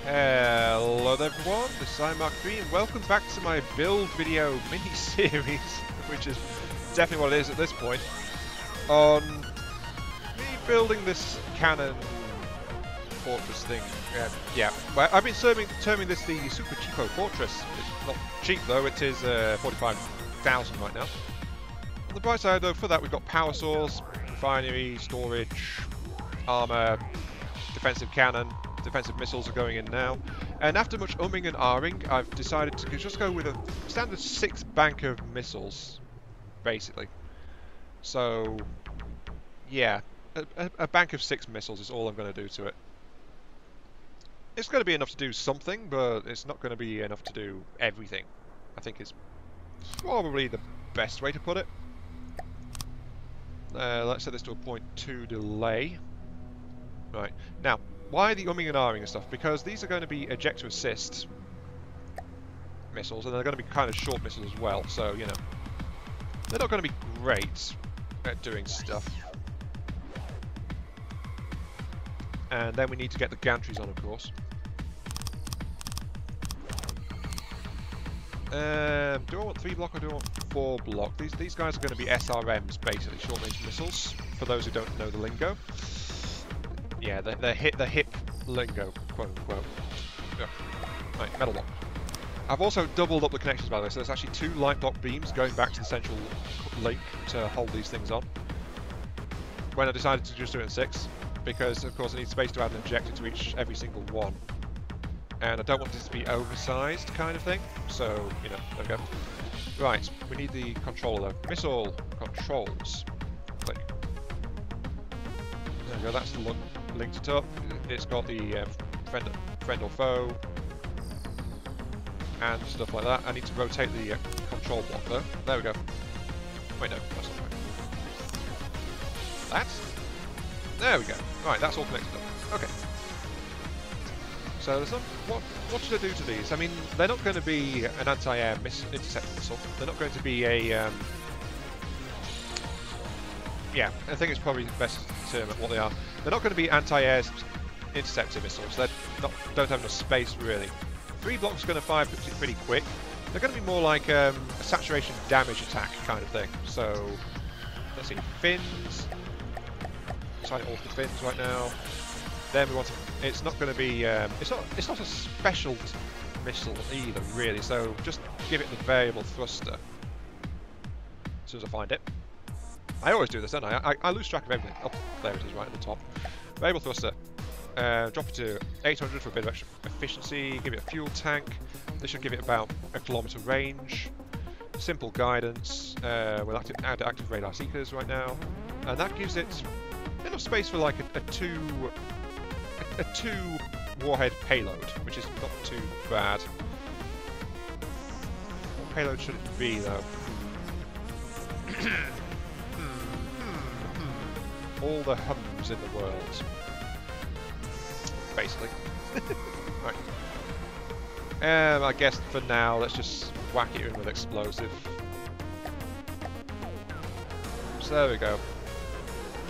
Hello there everyone, this is Mark 3 and welcome back to my build video mini-series, which is definitely what it is at this point, on me building this cannon fortress thing. Well, I've been terming this the Super Cheapo Fortress. It's not cheap though, it is 45,000 right now. On the bright side though, for that we've got power source, refinery, storage, armor, defensive cannon. Defensive missiles are going in now, and after much umming and ahhing, I've decided to just go with a standard 6 bank of missiles, basically. So, yeah, a bank of 6 missiles is all I'm going to do to it. It's going to be enough to do something, but it's not going to be enough to do everything. I think it's probably the best way to put it. Let's set this to a 0.2 delay. Right, now, why the umming and ahhing and stuff? Because these are going to be ejector assist missiles, and they're going to be kind of short missiles as well, so, you know, they're not going to be great at doing stuff. And then we need to get the gantries on, of course. Do I want 3 block or do I want 4 block? These guys are going to be SRMs, basically, short-range missiles, for those who don't know the lingo. Yeah, the hip lingo, quote unquote. Yeah. Right, metal block. I've also doubled up the connections, by the way, so there's actually 2 light block beams going back to the central link to hold these things on. When I decided to just do it in 6, because of course I need space to add an injector to every single one. And I don't want this to be oversized kind of thing, so, you know, there we go. Right, we need the controller though. Missile controls. Click. There we go, that's the look. Linked it up. It's got the friend or foe and stuff like that. I need to rotate the control block though. There we go. Wait, no, that's not right. That? There we go. Right, that's all connected up. Okay. So there's some, what should I do to these? I mean, they're not going to be an anti-air interceptor missile. They're not going to be a yeah, I think it's probably the best term at what they are. They're not going to be anti-air interceptor missiles. They don't have enough space, really. 3 blocks are going to fire pretty quick. They're going to be more like a saturation damage attack kind of thing. So, let's see, fins. Sign it off the fins right now. Then we want to. It's not going to be. It's not a special missile either, really. So just give it the variable thruster as soon as I find it. I always do this, don't I? I lose track of everything. Oh, there it is, right at the top. Variable thruster. Drop it to 800 for a bit of extra efficiency. Give it a fuel tank. This should give it about a kilometre range. Simple guidance. We'll add active radar seekers right now, and that gives it enough space for like a two warhead payload, which is not too bad. What payload should it be though? All the hums in the world, basically. Right. I guess for now, let's just whack it in with explosive. So there we go.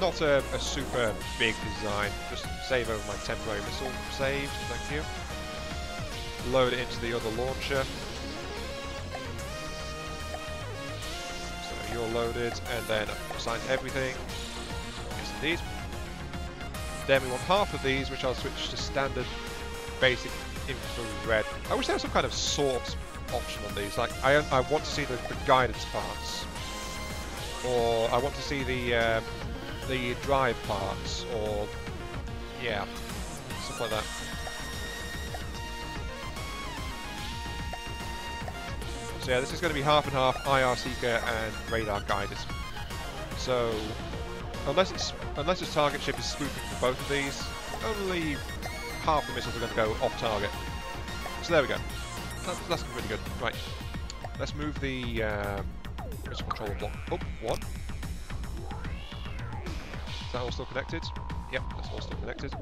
Not a super big design. Just save over my temporary missile saved. Thank you. Load it into the other launcher. So you're loaded, and then assign everything. These. Then we want half of these, which I'll switch to standard basic infrared. I wish there was some kind of sort option on these. Like I want to see the guidance parts, or I want to see the drive parts, or yeah, stuff like that. So yeah, this is going to be half and half IR seeker and radar guided. So. Unless its target ship is spoofing for both of these, only half the missiles are going to go off target. So there we go. That's really good. Right. Let's move the missile controller block up 1. Is that all still connected? Yep, that's all still connected.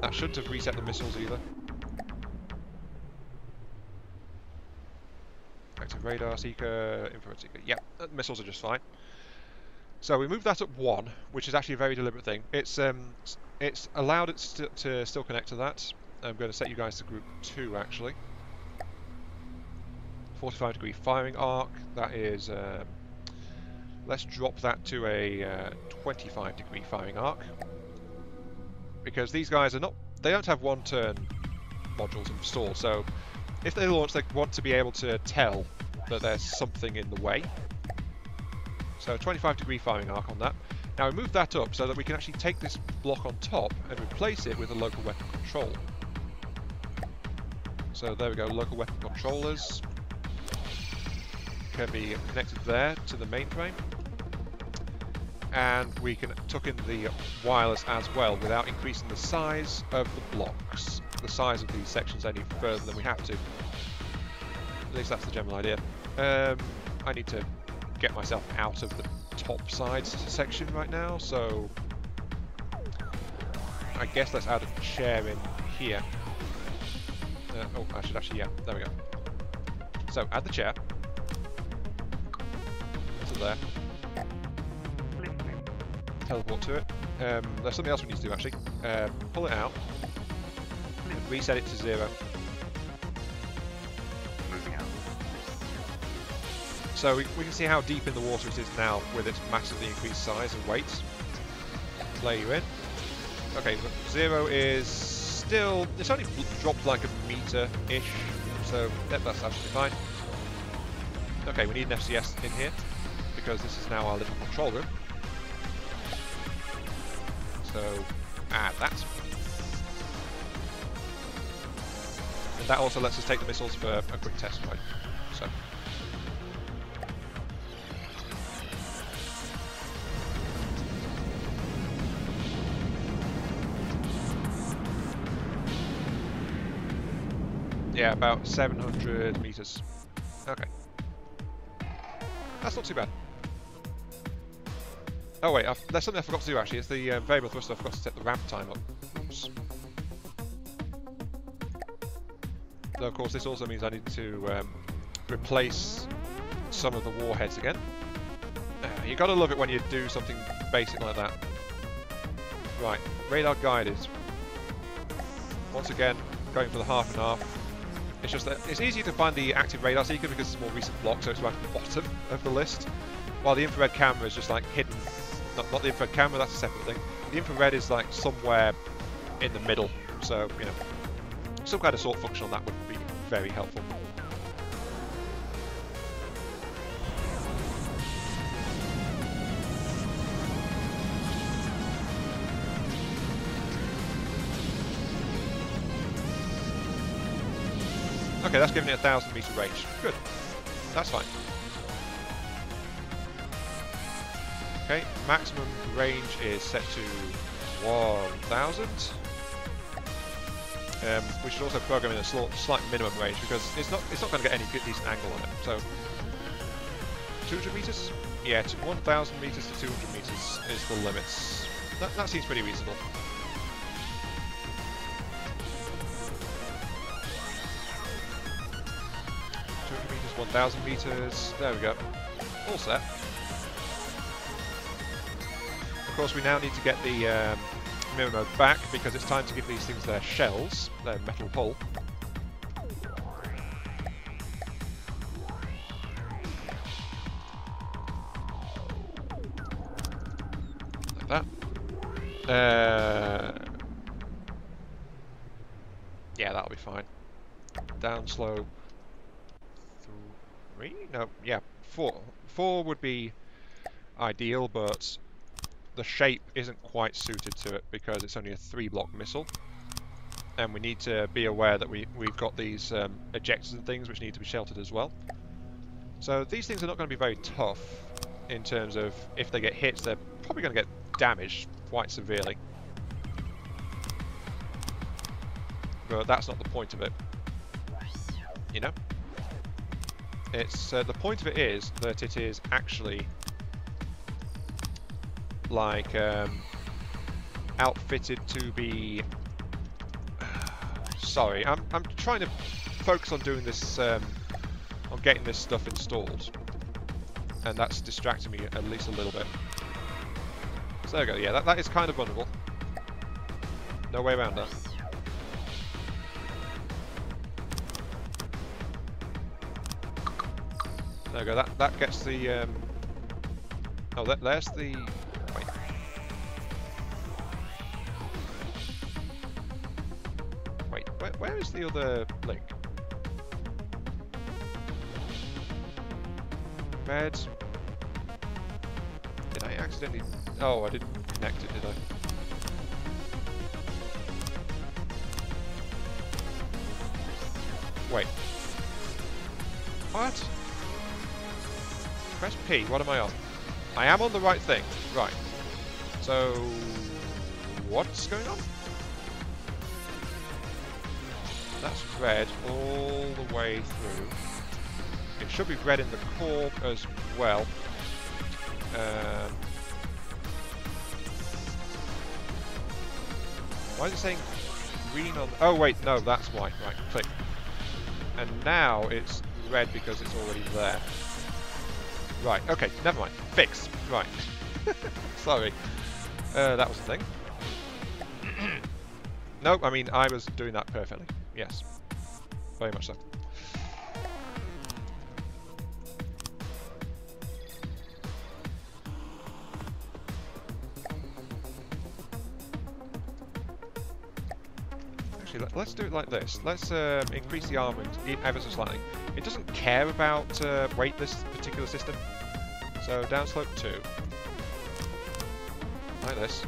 That shouldn't have reset the missiles either. Active radar seeker, infrared seeker. Yep, missiles are just fine. So we moved that up 1, which is actually a very deliberate thing. It's it's allowed it to still connect to that. I'm going to set you guys to group 2 actually. 45-degree firing arc. That is. Let's drop that to a 25-degree firing arc, because these guys are not. They don't have one-turn modules installed, so if they launch, they want to be able to tell that there's something in the way. So 25-degree firing arc on that. Now we move that up so that we can actually take this block on top and replace it with a local weapon control. So there we go, local weapon controllers can be connected there to the mainframe. And we can tuck in the wireless as well without increasing the size of the blocks, the size of these sections any further than we have to. At least that's the general idea. I need to get myself out of the top side section right now, so I guess let's add a chair in here. Oh, I should actually, yeah, there we go. So add the chair to there. Teleport to it. There's something else we need to do actually. Pull it out and reset it to 0. Moving out. So we can see how deep in the water it is now with its massively increased size and weight. Play you in. Okay, 0 is still, it's only dropped like a meter-ish, so that's absolutely fine. Okay, we need an FCS in here because this is now our little control room. So add that. And that also lets us take the missiles for a quick test flight. So. Yeah, about 700 meters. Okay. That's not too bad. Oh wait, there's something I forgot to do actually. It's the variable thruster. I forgot to set the ramp time up. Oops. Though of course this also means I need to replace some of the warheads again. You gotta love it when you do something basic like that. Right, radar guided. Once again, going for the half and half. It's just that it's easier to find the active radar seeker because it's a more recent block, so it's right at the bottom of the list. While the infrared camera is just like hidden. Not the infrared camera, that's a separate thing. The infrared is like somewhere in the middle, so, you know, some kind of sort function on that would be very helpful. Okay, that's giving it a 1,000 meter range. Good. That's fine. Okay, maximum range is set to 1,000. We should also program in a slight minimum range because it's not going to get any good decent angle on it. So 200 meters? Yeah, 1,000 meters to 200 meters is the limits. That seems pretty reasonable. 1,000 meters, there we go, all set. Of course we now need to get the mirror mode back because it's time to give these things their shells, their metal hull. Like that. Yeah, that'll be fine. Down slope. 3? No, yeah, 4. 4 would be ideal, but the shape isn't quite suited to it because it's only a 3-block missile. And we need to be aware that we've got these ejectors and things which need to be sheltered as well. So these things are not going to be very tough in terms of if they get hit, they're probably going to get damaged quite severely. But that's not the point of it, you know? It's the point of it is that it is actually like outfitted to be. Sorry, I'm trying to focus on doing this, on getting this stuff installed, and that's distracting me at least a little bit. So there we go. Yeah, that is kind of vulnerable. No way around that. There we go. That gets the. Oh, there's the. Wait. Wait. Where is the other link? Red. Did I accidentally? Oh, I didn't connect it, did I? Wait. What? Press P. What am I on? I am on the right thing. Right. So, what's going on? That's red all the way through. It should be red in the core as well. Why is it saying green on... Oh wait, no, that's white. Right, click. And now it's red because it's already there. Right, okay, never mind. Fix. Right. Sorry. That was the thing. No, I mean, I was doing that perfectly. Yes. Very much so. Actually, let's do it like this. Let's increase the armor ever so slightly. It doesn't care about weight, this particular system. So downslope 2. Like this.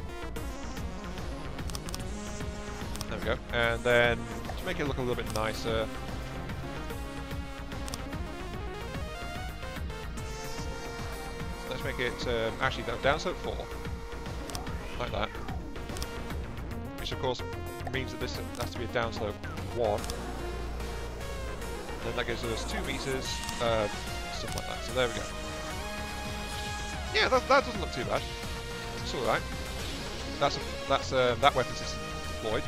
There we go. And then to make it look a little bit nicer, let's make it actually downslope 4. Like that. Which of course means that this has to be a downslope 1. Then that gives us 2 meters, stuff like that. So there we go. Yeah, that doesn't look too bad. It's all right. That weapon system deployed.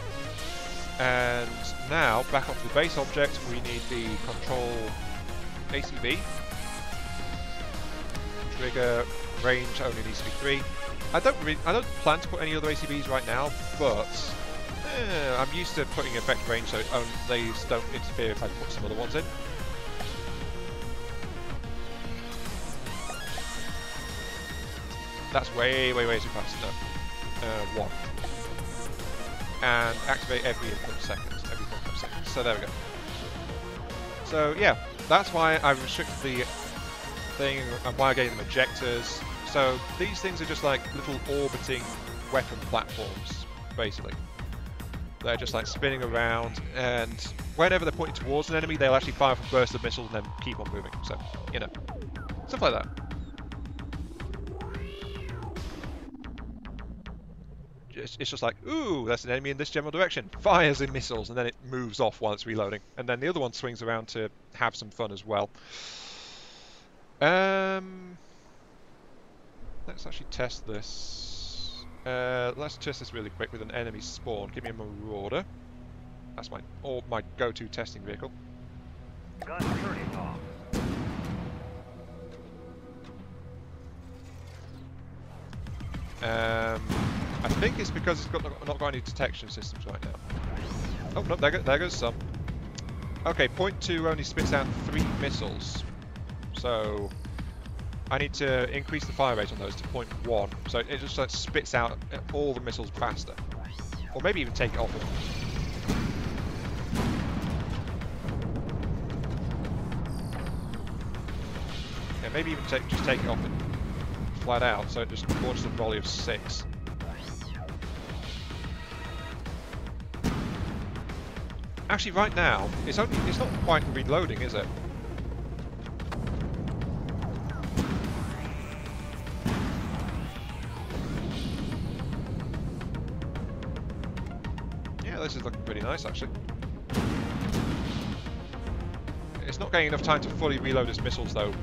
And now back onto the base object, we need the control ACB. Trigger range only needs to be 3. I don't plan to put any other ACBs right now, but I'm used to putting effect range so these don't interfere if I put some other ones in. That's way too fast. No. 1. And activate every 0.5 seconds. Every 0.5 seconds. So there we go. So yeah, that's why I restricted the thing and why I gave them ejectors. So these things are just like little orbiting weapon platforms, basically. They're just like spinning around, and whenever they're pointing towards an enemy, they'll actually fire off a burst of missiles and then keep on moving. So, you know, stuff like that. It's just like, ooh, that's an enemy in this general direction. Fires in missiles, and then it moves off while it's reloading. And then the other one swings around to have some fun as well. Let's actually test this. Let's test this really quick with an enemy spawn. Give me a Marauder. That's my go-to testing vehicle. Gun turning off. I think it's because it's not got any detection systems right now. Oh no, there goes some. Okay, point 2 only spits out 3 missiles, so I need to increase the fire rate on those to 0.1, so it just like spits out all the missiles faster, or maybe even take it off. Yeah, maybe even just take it off and flat out, so it just launches a volley of 6. Actually, right now, it's not quite reloading, is it? Yeah, this is looking pretty nice, actually. It's not getting enough time to fully reload its missiles, though,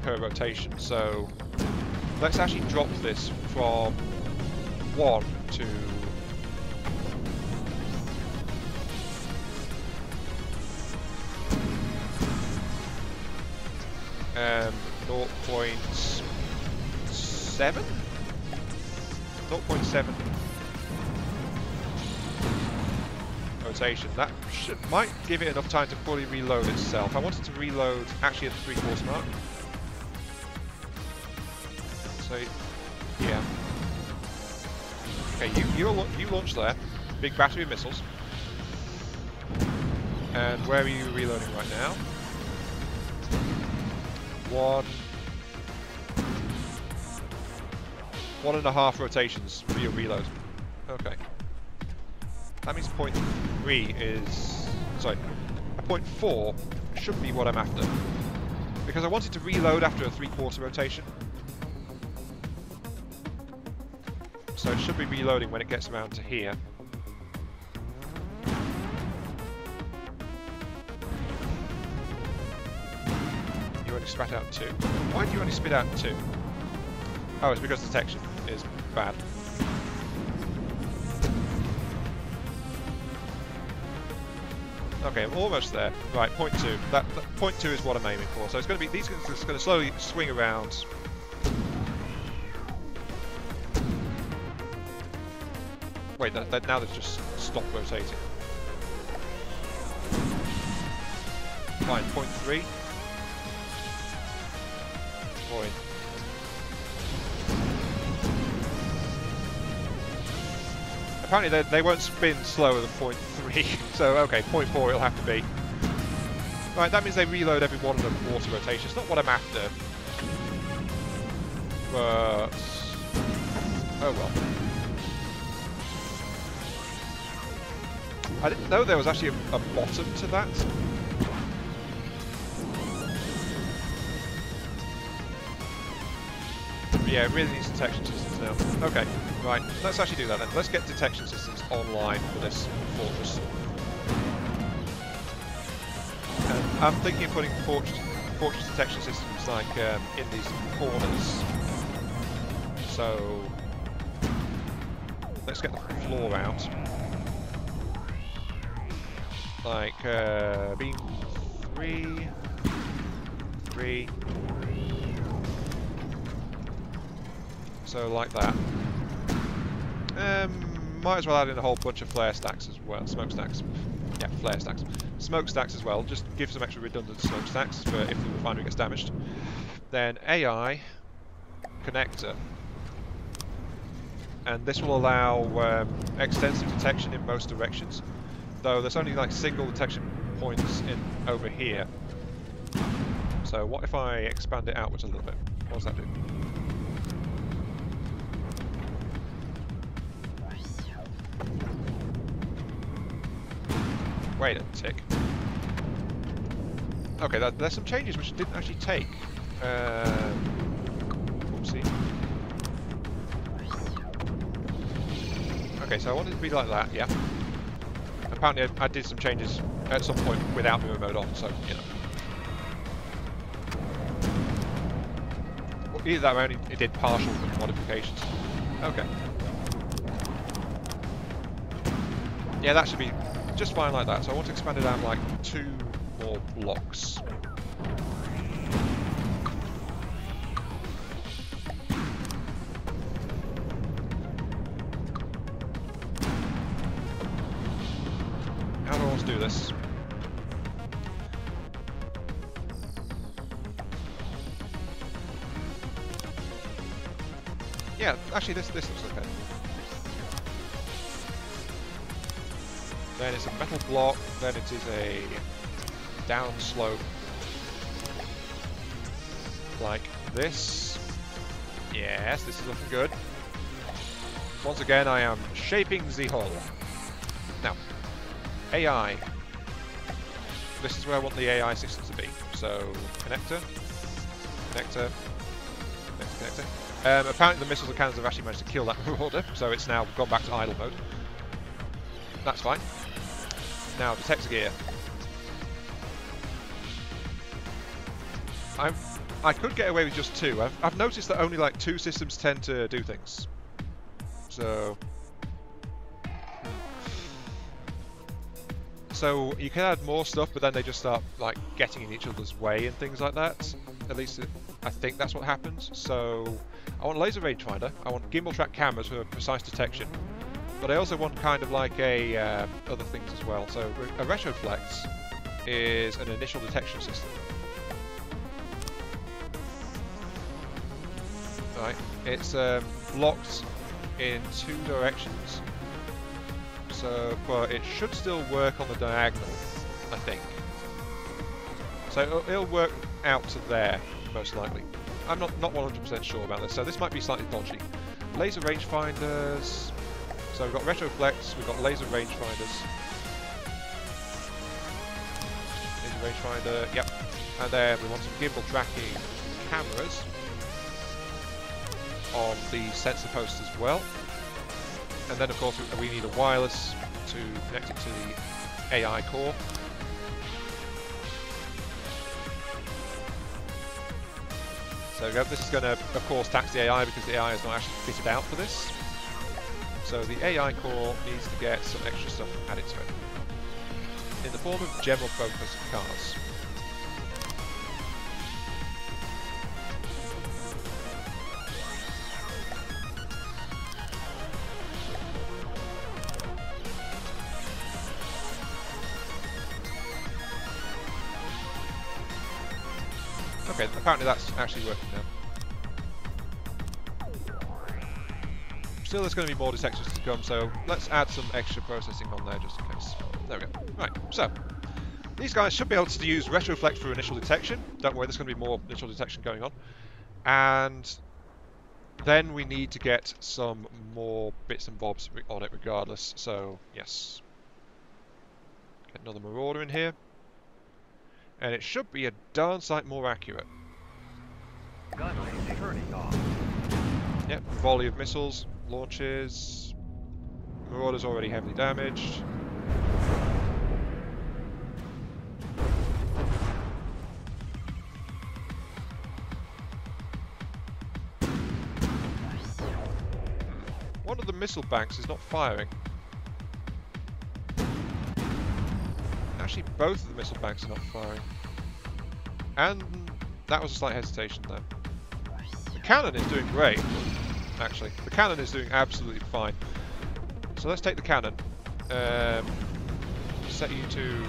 per rotation, so let's actually drop this from 1 to 0.7? 0.7? rotation. That might give it enough time to fully reload itself. I wanted to reload actually at the 3/4 mark. So, yeah. Okay, you launch there. Big battery of missiles. And where are you reloading right now? 1.5 rotations for your reload. Okay. That means 0.3 is... Sorry, 0.4 should be what I'm after. Because I wanted to reload after a 3/4 rotation. So it should be reloading when it gets around to here. You only spat out 2. Why do you only spit out 2? Oh, it's because detection is bad. Okay, I'm almost there. Right, 0.2. That 0.2 is what I'm aiming for. So it's going to be these are going to slowly swing around. Wait, now they've just stopped rotating. Fine, 0.3. Point. Apparently they won't spin slower than 0.3, so okay, 0.4 it'll have to be. Right, that means they reload every 1.25 rotation. It's not what I'm after. But... oh well. I didn't know there was actually a bottom to that. Yeah, it really needs detection systems now. Okay, right, let's actually do that then. Let's get detection systems online for this fortress. And I'm thinking of putting fortress detection systems like in these corners. So let's get the floor out. Like beam 3, 3. So like that. Might as well add in a whole bunch of flare stacks as well. Smokestacks. Yeah, flare stacks. Smokestacks as well. Just give some extra redundant smokestacks for if the refinery gets damaged. Then AI connector. And this will allow extensive detection in most directions. Though there's only like single detection points in over here. So what if I expand it outwards a little bit? What does that do? Wait a tick. Okay, there's some changes which I didn't actually take. Oopsie. Okay, so I wanted it to be like that, yeah. Apparently I did some changes at some point without the remote on, so, you know. Well, either that or only it did partial modifications. Okay. Yeah, that should be just fine like that. So I want to expand it out like 2 more blocks. How do I want to do this? Yeah, actually this looks okay. Then it's a metal block, then it is a down slope like this. Yes, this is looking good. Once again, I am shaping the hull. Now, AI. This is where I want the AI system to be. So, connector, connector, connector, connector. Apparently the missiles and cannons have actually managed to kill that marauder, so it's now gone back to idle mode. That's fine. Now, detector gear. I could get away with just 2. I've noticed that only like 2 systems tend to do things. So... So you can add more stuff, but then they just start like getting in each other's way and things like that. At least I think that's what happens. So I want laser rangefinder. I want gimbal track cameras for precise detection. but I also want kind of like a other things as well. So a retroflex is an initial detection system. Right, it's blocked in 2 directions. So, but it should still work on the diagonal, I think. So it'll work out to there, most likely. I'm not 100% sure about this, so this might be slightly dodgy. Laser rangefinders. So we've got retroflex, we've got laser rangefinders. Laser rangefinder, yep. And then we want some gimbal tracking cameras on the sensor post as well. And then of course we need a wireless to connect it to the AI core. So this is going to, of course, tax the AI because the AI is not actually fitted out for this. So the AI core needs to get some extra stuff added to it in the form of general focus cars. Okay, apparently that's actually working now. Still, there's going to be more detectors to come, so let's add some extra processing on there just in case. There we go. Right, so these guys should be able to use retroflex for initial detection. Don't worry, there's going to be more initial detection going on. And then we need to get some more bits and bobs on it regardless, so yes. Get another Marauder in here. And it should be a darn sight more accurate. Gun range turning off. Yep, volley of missiles, launches. Marauder's already heavily damaged. One of the missile banks is not firing. Actually, both of the missile banks are not firing. And that was a slight hesitation there. The cannon is doing great, actually. The cannon is doing absolutely fine. So let's take the cannon. Set you to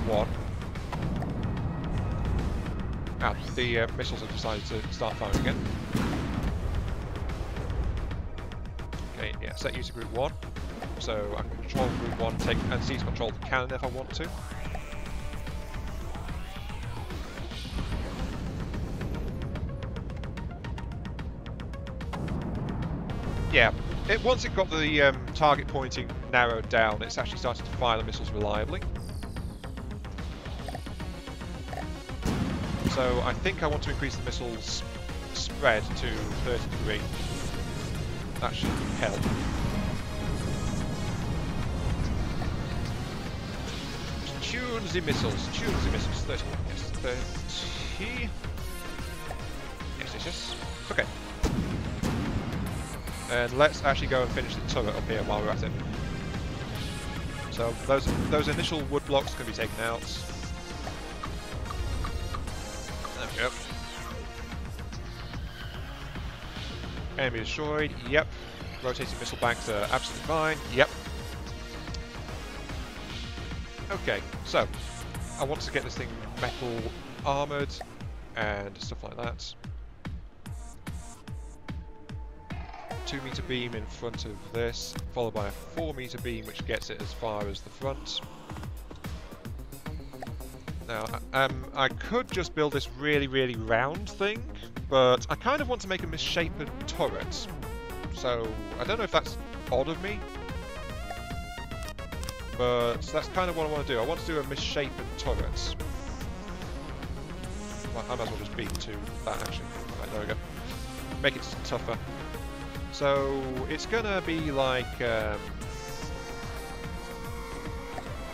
1. Ah, the missiles have decided to start firing again. Okay, yeah, set you to group 1. So I can control group 1 and seize control of the cannon if I want to. Yeah, once it got the target pointing narrowed down, it's actually started to fire the missiles reliably. So I think I want to increase the missiles spread to 30 degree. That should help. Tune the missiles, 30, yes, 30. Yes. Okay. And let's actually go and finish the turret up here while we're at it. So those initial wood blocks can be taken out. There we go. Enemy destroyed, yep. Rotating missile banks are absolutely fine, yep. Okay, so I want to get this thing metal armoured and stuff like that. 2-meter beam in front of this, followed by a 4-meter beam which gets it as far as the front. Now, I could just build this really, really round thing, but I kind of want to make a misshapen turret. So, I don't know if that's odd of me, but that's kind of what I want to do. I want to do a misshapen turret. Well, I might as well just beat to that actually. Right, there we go. Make it tougher. So it's gonna be like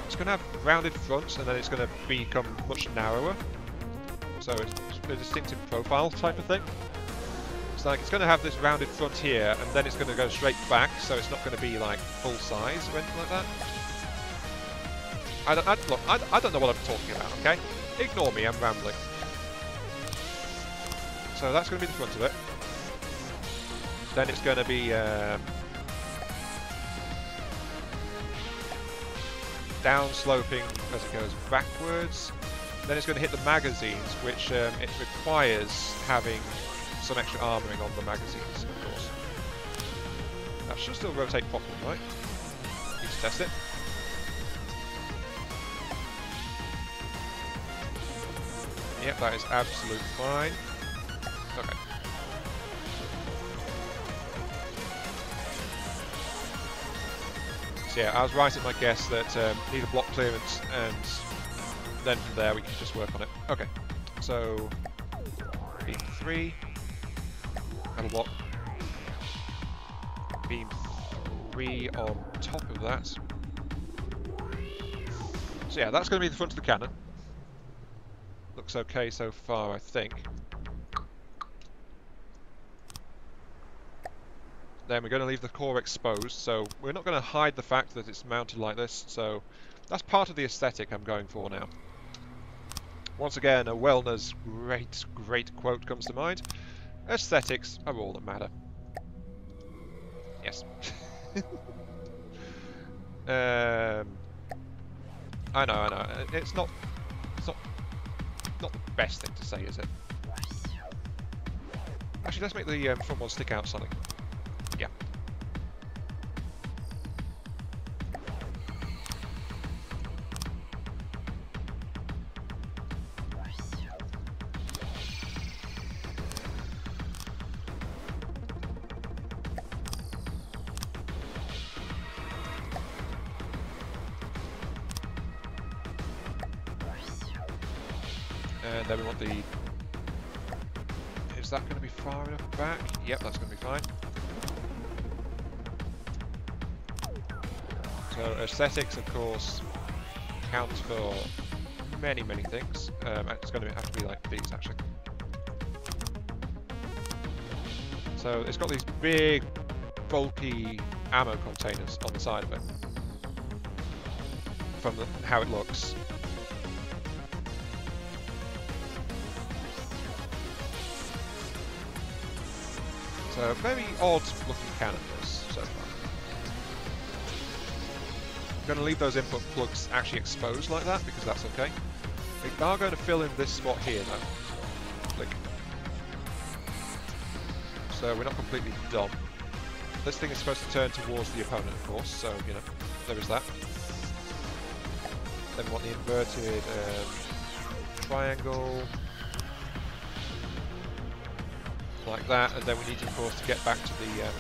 it's gonna have rounded fronts, and then it's gonna become much narrower. So it's a distinctive profile type of thing. It's like it's gonna have this rounded front here, and then it's gonna go straight back, so it's not gonna be like full size or anything like that. I don't know what I'm talking about. Okay, ignore me. I'm rambling. So that's gonna be the front of it. Then it's going to be down sloping as it goes backwards. Then it's going to hit the magazines, which it requires having some extra armouring on the magazines, of course. That should still rotate properly, right? Need to test it. Yep, that is absolutely fine. Okay. So yeah, I was right in my guess that need a block clearance, and then from there we can just work on it. Okay, so beam 3, metal block, beam 3 on top of that. So yeah, that's going to be the front of the cannon. Looks okay so far, I think. Then we're going to leave the core exposed, so we're not going to hide the fact that it's mounted like this, so that's part of the aesthetic I'm going for now. Once again, a Wellner's great quote comes to mind. Aesthetics are all that matter. Yes. I know. It's not the best thing to say, is it? Actually, let's make the front one stick out something. Yeah. And then we want the... Is that going to be far enough back? Yep, that's going to be fine. So aesthetics, of course, counts for many things. It's going to have to be like these, actually. So it's got these big, bulky ammo containers on the side of it. From how it looks. So very odd looking cannon this so far. I'm going to leave those input plugs actually exposed like that because that's okay. We are going to fill in this spot here though. Click. So we're not completely done. This thing is supposed to turn towards the opponent, of course, so you know, there is that. Then we want the inverted triangle. Like that, and then we need, of course, to get back to the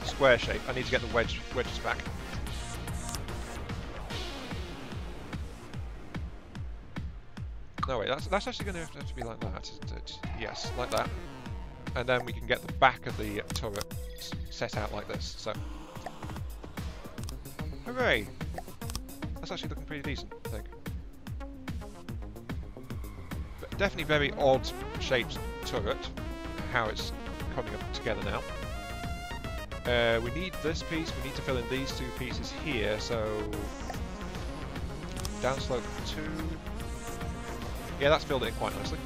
square shape. I need to get the wedges back. No wait, that's actually going to have to be like that, isn't it? Yes, like that. And then we can get the back of the turret set out like this. So, hooray! That's actually looking pretty decent, I think. But definitely very odd shaped turret, how it's coming up together now. We need this piece, we need to fill in these two pieces here, so downslope 2. Yeah, that's filled in quite nicely.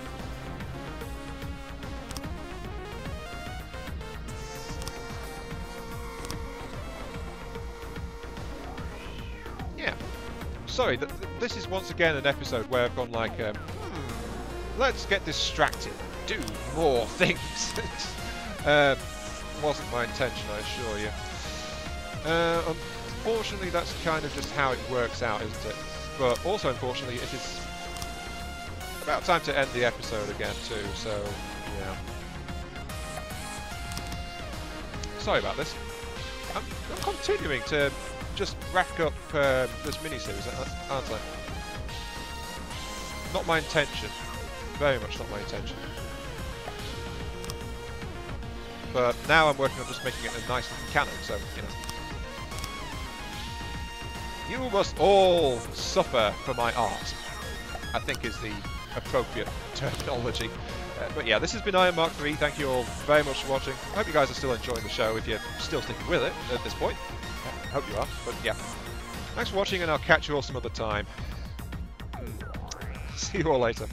Yeah. Sorry, this is once again an episode where I've gone like, let's get distracted. Do more things. Wasn't my intention, I assure you. Unfortunately, that's kind of just how it works out, isn't it? But also, unfortunately, it is about time to end the episode again too. So, yeah. Sorry about this. I'm continuing to just rack up this mini-series, aren't I? Not my intention. Very much not my intention. But now I'm working on just making it a nice little cannon, so, you know. You must all suffer for my art, I think is the appropriate terminology. But yeah, this has been Iron Mark III. Thank you all very much for watching. I hope you guys are still enjoying the show, if you're still sticking with it at this point. I hope you are, but yeah. Thanks for watching, and I'll catch you all some other time. See you all later.